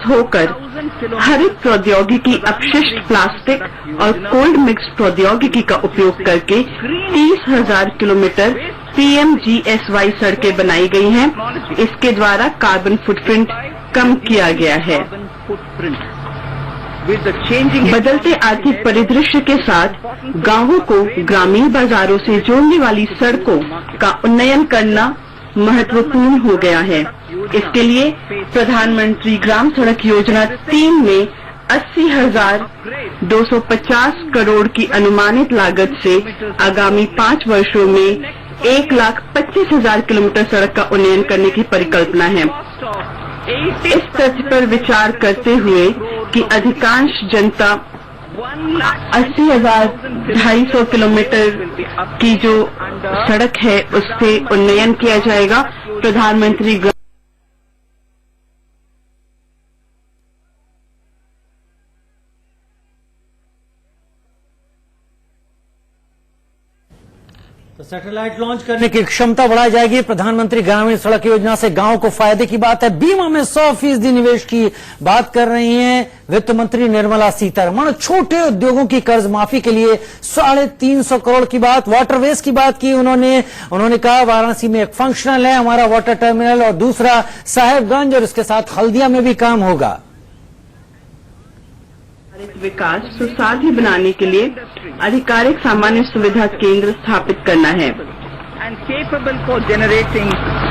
मुक्त होकर हरित प्रौद्योगिकी, अपशिष्ट प्लास्टिक और कोल्ड मिक्स प्रौद्योगिकी का उपयोग करके 30,000 किलोमीटर PMGSY सड़कें बनाई गई हैं। इसके द्वारा कार्बन फुटप्रिंट कम किया गया है। बदलते आर्थिक परिदृश्य के साथ गांवों को ग्रामीण बाजारों से जोड़ने वाली सड़कों का उन्नयन करना महत्वपूर्ण हो गया है। इसके लिए प्रधानमंत्री ग्राम सड़क योजना 3 में 80,250 करोड़ की अनुमानित लागत से आगामी 5 वर्षों में 1,25,000 किलोमीटर सड़क का उन्नयन करने की परिकल्पना है। इस तथ्य पर विचार करते हुए कि अधिकांश जनता 80,250 किलोमीटर की जो सड़क है उससे उन्नयन किया जाएगा। प्रधानमंत्री तो सैटेलाइट लॉन्च करने की क्षमता बढ़ाई जाएगी। प्रधानमंत्री ग्रामीण सड़क योजना से गांव को फायदे की बात है। बीमा में 100% निवेश की बात कर रही हैं वित्त मंत्री निर्मला सीतारमण। छोटे उद्योगों की कर्ज माफी के लिए 350 करोड़ की बात, वाटरवेज की बात की उन्होंने कहा वाराणसी में एक फंक्शनल है हमारा वाटर टर्मिनल और दूसरा साहेबगंज और इसके साथ हल्दिया में भी काम होगा। विकास सुसाध्य बनाने के लिए आधिकारिक सामान्य सुविधा केंद्र स्थापित करना है। And capable for generating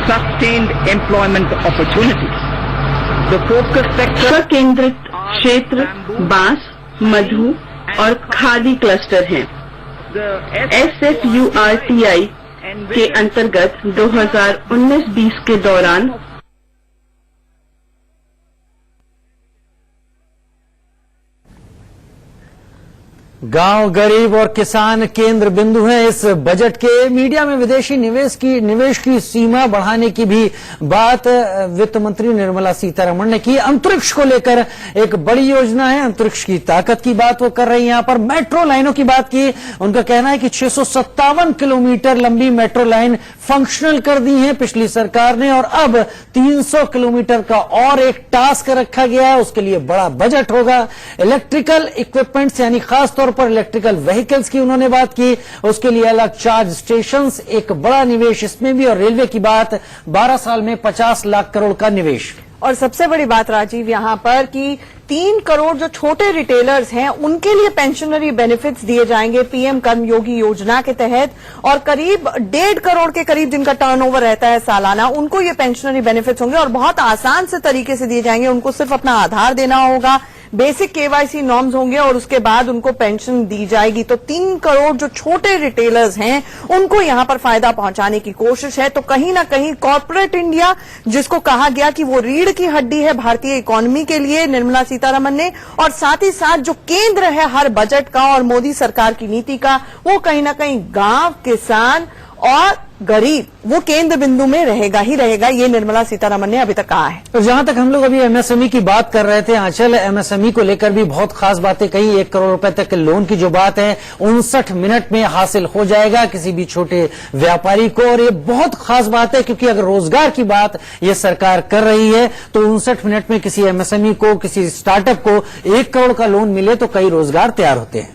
sustained employment opportunities. The focus sector स्वकेंद्रित क्षेत्र बांस, मधु और खादी क्लस्टर हैं। SFURTI के अंतर्गत 2019-20 के दौरान गांव, गरीब और किसान केंद्र बिंदु हैं इस बजट के। मीडिया में विदेशी निवेश की सीमा बढ़ाने की भी बात वित्त मंत्री निर्मला सीतारमण ने की। अंतरिक्ष को लेकर एक बड़ी योजना है, अंतरिक्ष की ताकत की बात वो कर रही हैं। यहां पर मेट्रो लाइनों की बात की। उनका कहना है कि 657 किलोमीटर लंबी मेट्रो लाइन फंक्शनल कर दी है पिछली सरकार ने और अब 300 किलोमीटर का और एक टास्क रखा गया है। उसके लिए बड़ा बजट होगा। इलेक्ट्रिकल इक्विपमेंट्स यानी खासतौर पर इलेक्ट्रिकल व्हीकल्स की उन्होंने बात की। उसके लिए अलग चार्ज स्टेशंस, एक बड़ा निवेश इसमें भी। और रेलवे की बात, 12 साल में 50 लाख करोड़ का निवेश। और सबसे बड़ी बात राजीव यहाँ पर कि 3 करोड़ जो छोटे रिटेलर्स हैं उनके लिए पेंशनरी बेनिफिट्स दिए जाएंगे पीएम कर्मयोगी योजना के तहत। और करीब 1.5 करोड़ के करीब जिनका टर्नओवर रहता है सालाना, उनको ये पेंशनरी बेनिफिट्स होंगे और बहुत आसान से तरीके से दिए जाएंगे। उनको सिर्फ अपना आधार देना होगा, बेसिक केवाईसी नॉर्म्स होंगे और उसके बाद उनको पेंशन दी जाएगी। तो 3 करोड़ जो छोटे रिटेलर्स हैं उनको यहां पर फायदा पहुंचाने की कोशिश है। तो कहीं ना कहीं कॉर्पोरेट इंडिया, जिसको कहा गया कि वो रीढ़ की हड्डी है भारतीय इकोनॉमी के लिए, निर्मला सीतारमण ने, और साथ ही साथ जो केंद्र है हर बजट का और मोदी सरकार की नीति का, वो कहीं ना कहीं गांव, किसान और गरीब वो केंद्र बिंदु में रहेगा ही रहेगा, ये निर्मला सीतारमण ने अभी तक कहा है। तो जहां तक हम लोग अभी एमएसएमई की बात कर रहे थे, आंचल, एमएसएमई को लेकर भी बहुत खास बातें कही। 1 करोड़ रुपए तक के लोन की जो बात है 59 मिनट में हासिल हो जाएगा किसी भी छोटे व्यापारी को। और ये बहुत खास बात है क्योंकि अगर रोजगार की बात ये सरकार कर रही है तो 59 मिनट में किसी एमएसएमई को, किसी स्टार्टअप को 1 करोड़ का लोन मिले तो कई रोजगार तैयार होते हैं।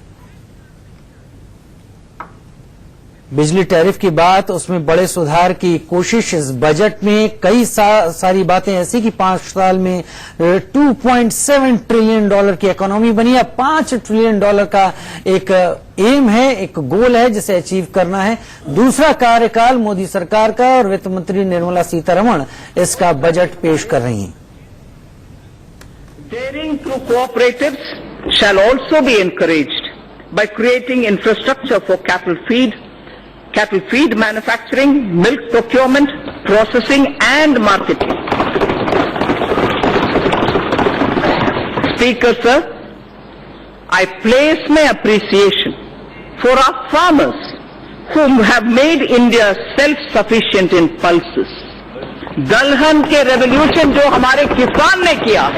बिजली टैरिफ की बात, उसमें बड़े सुधार की कोशिश इस बजट में। कई सारी बातें ऐसी कि 5 साल में $2.7 ट्रिलियन की इकोनॉमी बनी है। $5 ट्रिलियन का एक एम है, एक गोल है जिसे अचीव करना है। दूसरा कार्यकाल मोदी सरकार का और वित्त मंत्री निर्मला सीतारमण इसका बजट पेश कर रही हैं। Daring through cooperatives shall also be encouraged by creating infrastructure for cattle feed manufacturing, milk procurement, processing and marketing. Speaker sir, I place my appreciation for our farmers who have made India self-sufficient in pulses. दलहन के revolution जो हमारे किसान ने किया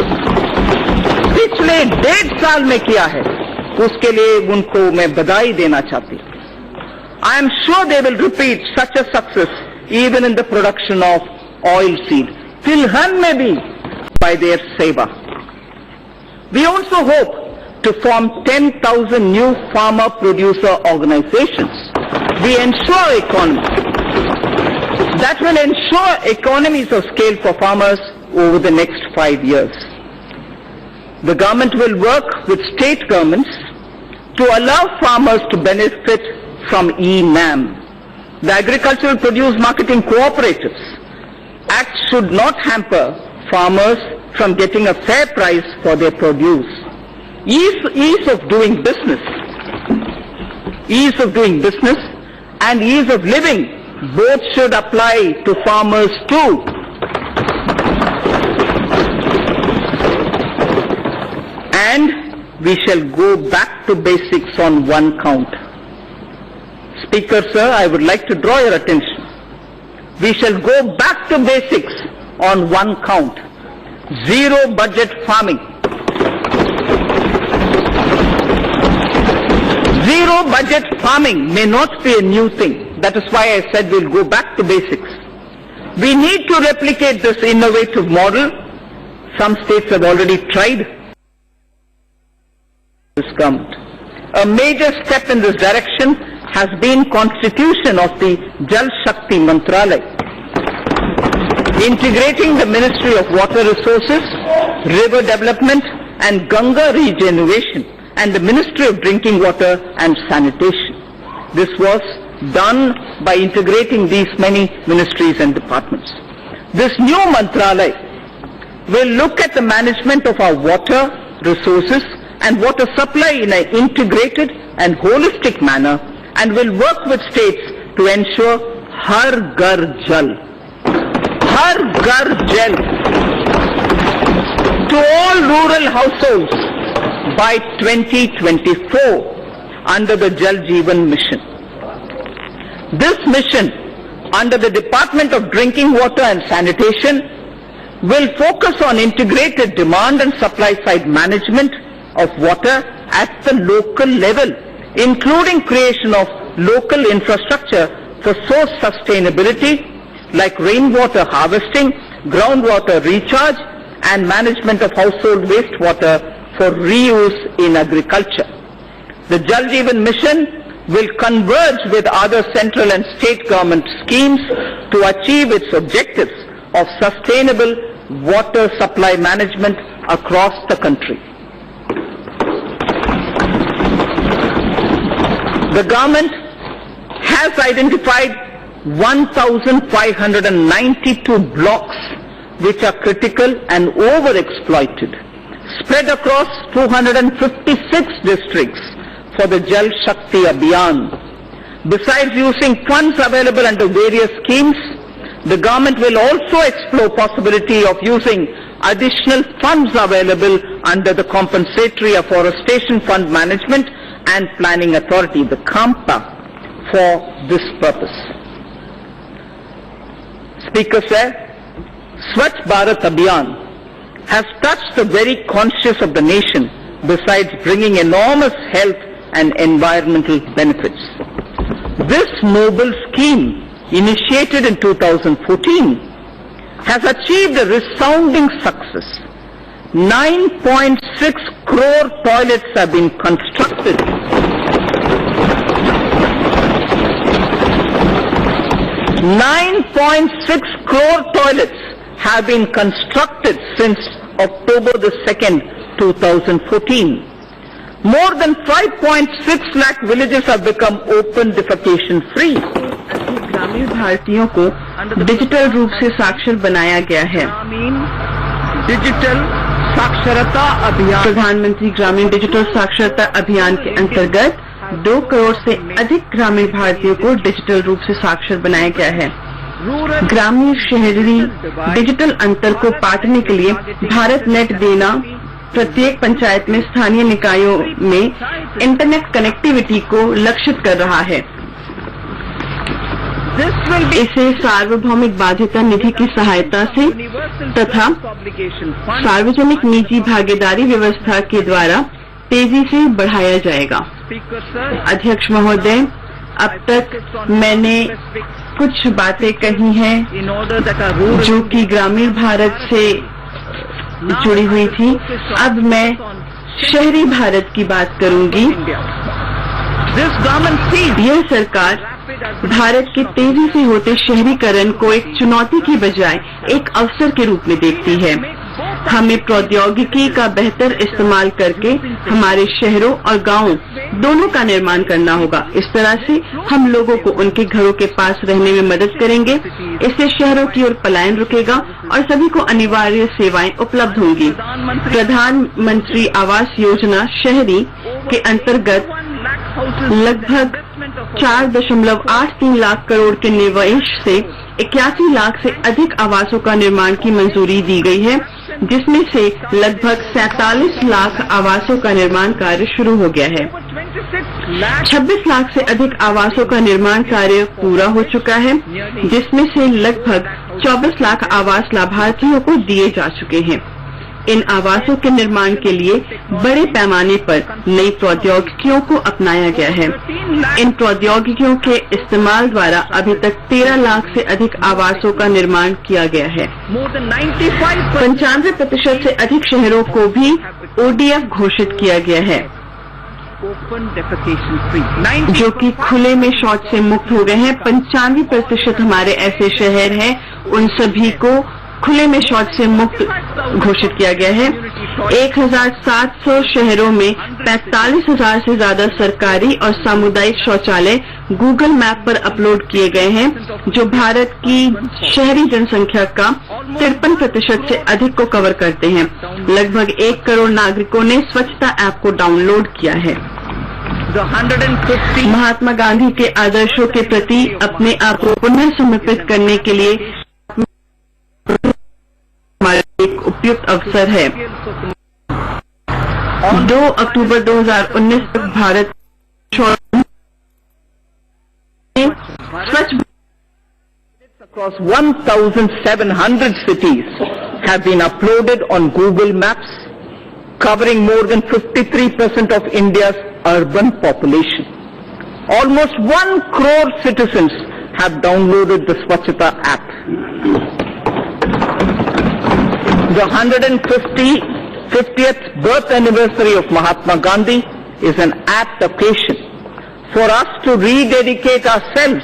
पिछले 1.5 साल में किया है, उसके लिए उनको मैं बधाई देना चाहती हूं। I am sure they will repeat such a success even in the production of oil seed. तिलहन में भी by their सेवा। We also hope to form 10,000 new farmer producer organizations. That will ensure economies of scale for farmers over the next 5 years. The government will work with state governments to allow farmers to benefit from e-NAM. The Agricultural Produce Marketing Cooperatives Act should not hamper farmers from getting a fair price for their produce. Ease of doing business and ease of living both should apply to farmers too. And we shall go back to basics on one count. Speaker, sir, I would like to draw your attention. We shall go back to basics on one count. Zero budget farming. Zero budget farming may not be a new thing. That is why I said we'll go back to basics. We need to replicate this innovative model. Some states have already tried this government. A major step in this direction has been constitution of the Jal Shakti Mantralaya, integrating the Ministry of Water Resources, River Development and Ganga Regeneration and the Ministry of Drinking Water and Sanitation. This was done by integrating these many ministries and departments. This new Mantralaya will look at the management of our water resources and water supply in an integrated and holistic manner and will work with states to ensure Har Ghar Jal. Har Ghar Jal to all rural households by 2024 under the Jal Jeevan Mission. This mission under the Department of Drinking Water and Sanitation will focus on integrated demand and supply side management of water at the local level, including creation of local infrastructure for source sustainability like rainwater harvesting, groundwater recharge and management of household wastewater for reuse in agriculture. The Jal Jeevan Mission will converge with other central and state government schemes to achieve its objectives of sustainable water supply management across the country. The government has identified 1,592 blocks which are critical and overexploited, spread across 256 districts for the Jal Shakti Abhiyan. Besides using funds available under various schemes, the government will also explore possibility of using additional funds available under the Compensatory Afforestation Fund Management and Planning Authority, the CAMPA, for this purpose. Speaker sir, Swachh Bharat Abhiyan has touched the very conscience of the nation besides bringing enormous health and environmental benefits. This noble scheme, initiated in 2014, has achieved a resounding success. 9.6 crore toilets have been constructed. 9.6 crore toilets have been constructed since October the 2nd, 2014. More than 5.6 lakh villages have become open defecation free. ग्रामीण भारतीयों को digital रूप से साक्षर बनाया गया है। Digital साक्षरता अभियान, प्रधानमंत्री ग्रामीण डिजिटल साक्षरता अभियान के अंतर्गत 2 करोड़ से अधिक ग्रामीण भारतीयों को डिजिटल रूप से साक्षर बनाया गया है। ग्रामीण शहरी डिजिटल अंतर को पाटने के लिए भारत नेट देना प्रत्येक पंचायत में स्थानीय निकायों में इंटरनेट कनेक्टिविटी को लक्षित कर रहा है। इसे सार्वभौमिक बाध्यता निधि की सहायता से तथा सार्वजनिक निजी भागीदारी व्यवस्था के द्वारा तेजी से बढ़ाया जाएगा। अध्यक्ष महोदय, अब तक मैंने कुछ बातें कही हैं जो कि ग्रामीण भारत से जुड़ी हुई थी। अब मैं शहरी भारत की बात करूंगी। यह सरकार भारत के तेजी से होते शहरीकरण को एक चुनौती की बजाय एक अवसर के रूप में देखती है। हमें प्रौद्योगिकी का बेहतर इस्तेमाल करके हमारे शहरों और गांवों दोनों का निर्माण करना होगा। इस तरह से हम लोगों को उनके घरों के पास रहने में मदद करेंगे। इससे शहरों की ओर पलायन रुकेगा और सभी को अनिवार्य सेवाएं उपलब्ध होंगी। प्रधानमंत्री आवास योजना शहरी के अंतर्गत लगभग 4.83 लाख करोड़ के निवेश से 81 लाख से अधिक आवासों का निर्माण की मंजूरी दी गई है, जिसमें से लगभग 47 लाख आवासों का निर्माण कार्य शुरू हो गया है। 26 लाख से अधिक आवासों का निर्माण कार्य पूरा हो चुका है, जिसमें से लगभग 24 लाख आवास लाभार्थियों को दिए जा चुके हैं। इन आवासों के निर्माण के लिए बड़े पैमाने पर नई प्रौद्योगिकियों को अपनाया गया है। इन प्रौद्योगिकियों के इस्तेमाल द्वारा अभी तक 13 लाख से अधिक आवासों का निर्माण किया गया है। 95% से अधिक शहरों को भी ODF घोषित किया गया है, जो कि खुले में शौच से मुक्त हो गए हैं। 95% हमारे ऐसे शहर हैं, उन सभी को खुले में शौच से मुक्त घोषित किया गया है। 1700 शहरों में 45,000 से ज्यादा सरकारी और सामुदायिक शौचालय गूगल मैप पर अपलोड किए गए हैं, जो भारत की शहरी जनसंख्या का 53% से अधिक को कवर करते हैं। लगभग 1 करोड़ नागरिकों ने स्वच्छता ऐप को डाउनलोड किया है। महात्मा गांधी के आदर्शों के प्रति अपने आप को पुनः समर्पित करने के लिए एक उपयुक्त अवसर है। 2 अक्टूबर 2019 तक भारत स्वच्छ across 1,700 cities have been uploaded on Google Maps, covering more than 53% of India's urban population. Almost 1 crore citizens have downloaded the Swachhata app. The 150th birth anniversary of Mahatma Gandhi is an apt occasion for us to rededicate ourselves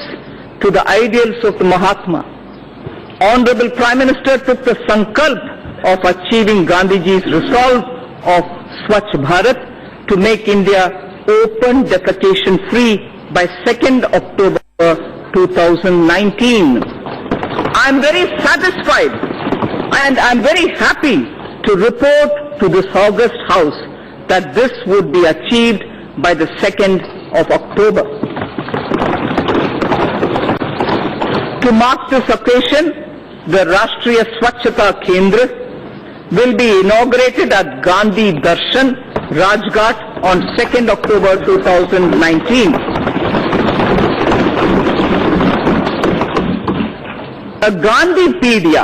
to the ideals of the Mahatma. Honorable Prime Minister took the sankalp of achieving Gandhiji's resolve of Swachh Bharat to make India open defecation free by 2nd October 2019. I am very satisfied and I am very happy to report to this august House that this would be achieved by the 2nd of October. To mark this occasion, the Rashtriya Swachhata Kendra will be inaugurated at Gandhi Darshan, Rajghat on 2nd October 2019. A Gandhipedia,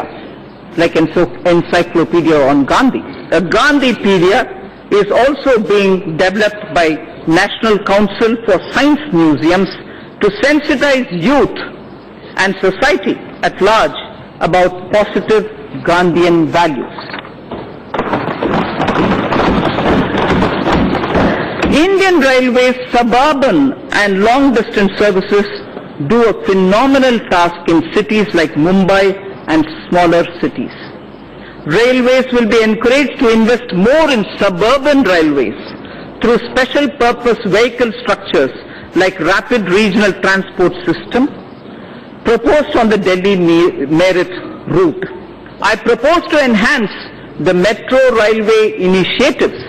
like encyclopedia on Gandhi. A Gandhipedia is also being developed by National Council for Science Museums to sensitize youth and society at large about positive Gandhian values. Indian Railways suburban and long distance services do a phenomenal task in cities like Mumbai and smaller cities. Railways will be encouraged to invest more in suburban railways through special purpose vehicle structures like rapid regional transport system proposed on the Delhi Meerut route. I propose to enhance the metro railway initiatives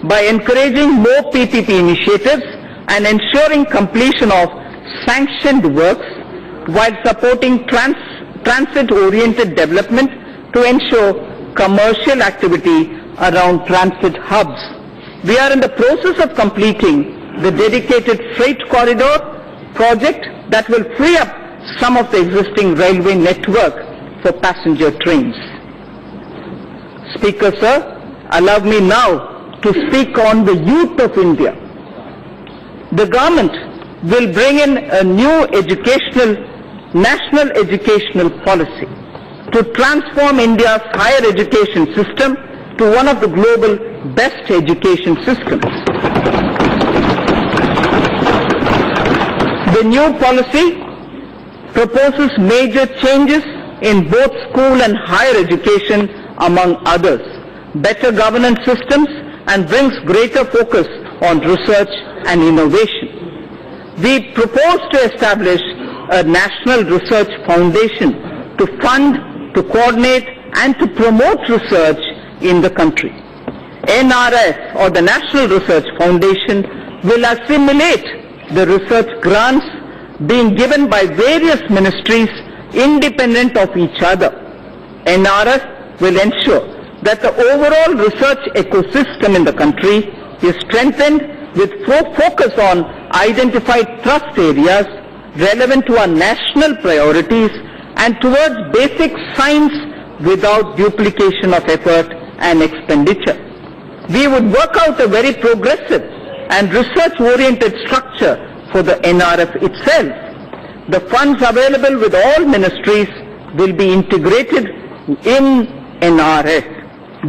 by encouraging more PPP initiatives and ensuring completion of sanctioned works while supporting transit-oriented development to ensure commercial activity around transit hubs. We are in the process of completing the dedicated freight corridor project that will free up some of the existing railway network for passenger trains. Speaker, sir, allow me now to speak on the youth of India. The government will bring in a new national educational policy to transform India's higher education system to one of the global best education systems. The new policy proposes major changes in both school and higher education, among others, better governance systems, and brings greater focus on research and innovation. We propose to establish a national research foundation to fund, to coordinate, and to promote research in the country. NRF, or the National Research Foundation, will assimilate the research grants being given by various ministries independent of each other. NRF will ensure that the overall research ecosystem in the country is strengthened with focus on identified thrust areas relevant to our national priorities and towards basic science without duplication of effort and expenditure. We would work out a very progressive and research-oriented structure for the NRF itself. The funds available with all ministries will be integrated in NRF.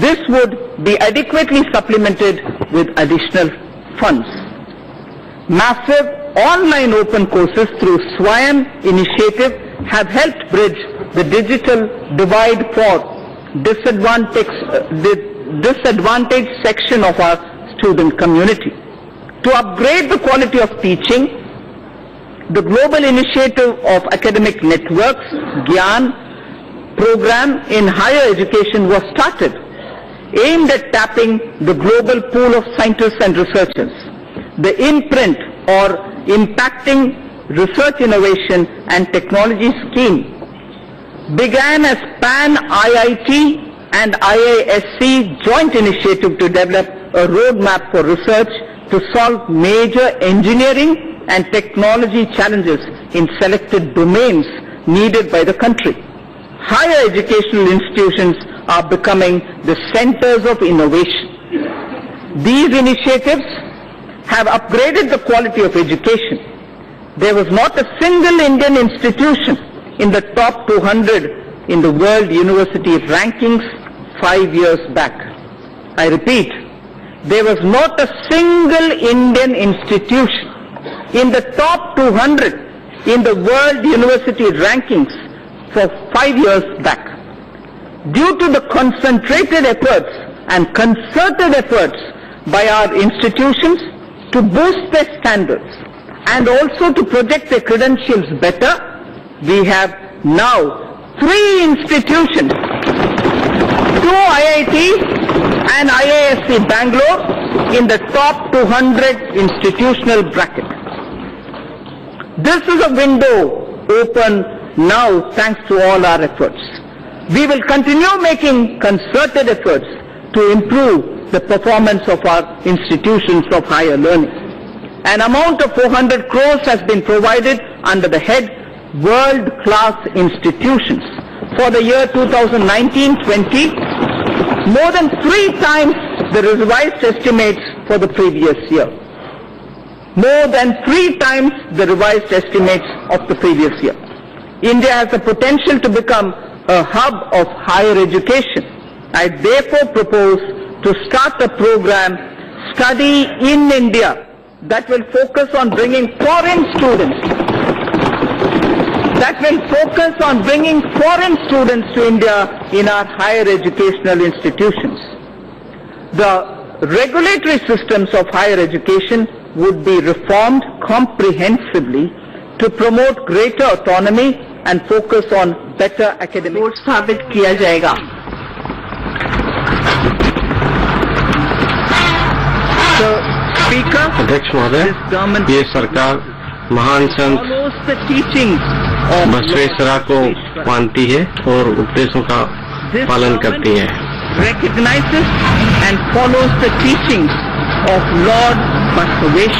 This would be adequately supplemented with additional funds. Massive online open courses through SWAYAM initiative have helped bridge the digital divide for disadvantaged section of our student community. To upgrade the quality of teaching, the global initiative of academic networks, GYAN program in higher education was started, aimed at tapping the global pool of scientists and researchers. The imprint or impacting research innovation and technology scheme began as PAN IIT and IISc joint initiative to develop a roadmap for research to solve major engineering and technology challenges in selected domains needed by the country. Higher educational institutions are becoming the centers of innovation. These initiatives have upgraded the quality of education. There was not a single Indian institution in the top 200 in the World University Rankings 5 years back. I repeat, there was not a single Indian institution in the top 200 in the World University Rankings for 5 years back. Due to the concentrated efforts and concerted efforts by our institutions to boost their standards and also to project their credentials better, we have now 3 institutions, 2 IITs and IISc Bangalore in the top 200 institutional bracket. This is a window open now thanks to all our efforts. We will continue making concerted efforts to improve the performance of our institutions of higher learning. An amount of 400 crores has been provided under the head World-Class Institutions for the year 2019-20, more than 3 times the revised estimates for the previous year. More than 3 times the revised estimates of the previous year. India has the potential to become a hub of higher education. I therefore propose to start a program, Study in India, that will focus on bringing foreign students to India in our higher educational institutions. The regulatory systems of higher education would be reformed comprehensively to promote greater autonomy and focus on better academic. Board स्थापित किया जाएगा. So, Speaker, अध्यक्ष महोदय, ये सरकार महान संत बसवेश्वरा को मानती है और उपदेशों का पालन करती है. Recognizes and follows the teachings of Lord Basaveshwara.